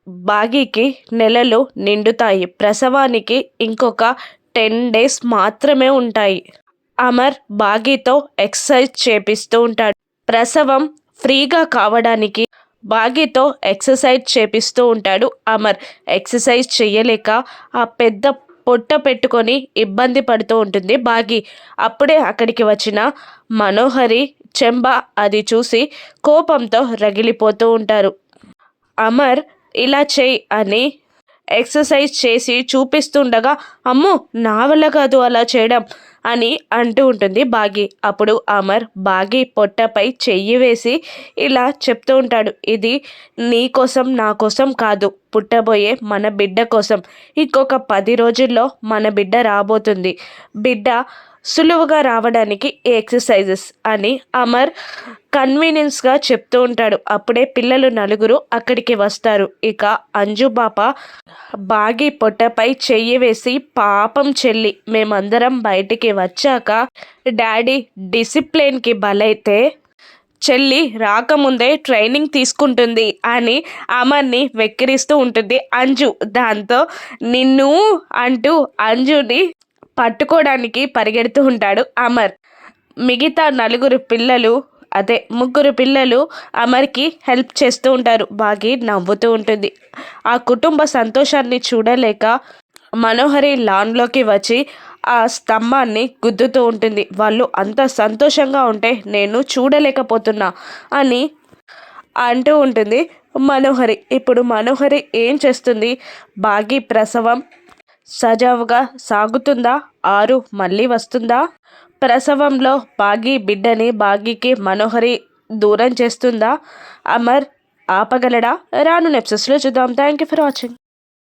బాగీకి నెలలు నిండుతాయి. ప్రసవానికి ఇంకొక 10 డేస్ మాత్రమే ఉంటాయి. అమర్ బాగీతో ఎక్సర్సైజ్ చేపిస్తూ ఉంటాడు. ప్రసవం ఫ్రీగా కావడానికి బాగీతో ఎక్సర్సైజ్ చేపిస్తూ ఉంటాడు అమర్. ఎక్సర్సైజ్ చెయ్యలేక ఆ పెద్ద పొట్ట పెట్టుకొని ఇబ్బంది పడుతూ ఉంటుంది బాగీ. అప్పుడే అక్కడికి వచ్చిన మనోహరి, చెంబ అది చూసి కోపంతో రగిలిపోతూ ఉంటారు. అమర్ ఇలా చెయ్యి అని ఎక్సర్సైజ్ చేసి చూపిస్తుండగా, అమ్మో నా వల్ల కాదు అలా చేయడం అని అంటూ ఉంటుంది బాగీ. అప్పుడు అమర్ బాగీ పొట్టపై చెయ్యి వేసి ఇలా చెప్తూ ఉంటాడు, ఇది నీ కోసం నా కోసం కాదు, పుట్టబోయే మన బిడ్డ కోసం. ఇంకొక 10 రోజుల్లో మన బిడ్డ రాబోతుంది. బిడ్డ సులువుగా రావడానికి ఈ ఎక్సర్సైజెస్ అని అమర్ కన్వీనియన్స్గా చెప్తూ ఉంటాడు. అప్పుడే పిల్లలు నలుగురు అక్కడికి వస్తారు. ఇక అంజు పాప బాగీ పొట్టపై చెయ్యి వేసి, పాపం చెల్లి, మేమందరం బయటికి వచ్చాక డాడీ డిసిప్లిన్కి బలైతే చెల్లి రాకముందే ట్రైనింగ్ తీసుకుంటుంది అని అమర్ని వెక్కిరిస్తూ ఉంటుంది అంజు. దాంతో నిన్ను అంటూ అంజుని పట్టుకోవడానికి పరిగెడుతూ ఉంటాడు అమర్. మిగతా ముగ్గురు పిల్లలు అమర్కి హెల్ప్ చేస్తూ ఉంటారు. బాగీ నవ్వుతూ ఉంటుంది. ఆ కుటుంబ సంతోషాన్ని చూడలేక మనోహరి లాన్లోకి వచ్చి ఆ స్తంభాన్ని గుద్దుతూ ఉంటుంది. వాళ్ళు అంత సంతోషంగా ఉంటే నేను చూడలేకపోతున్నా అని అంటూ ఉంటుంది మనోహరి. ఇప్పుడు మనోహరి ఏం చేస్తుంది? బాగీ ప్రసవం సజావుగా సాగుతుందా? ఆరు మళ్ళీ వస్తుందా? ప్రసవంలో బాగీకి మనోహరి దూరం చేస్తుందా? అమర్ ఆపగలడా? రాను ఎపిసోడ్స్లో చూద్దాం. Thank you for watching.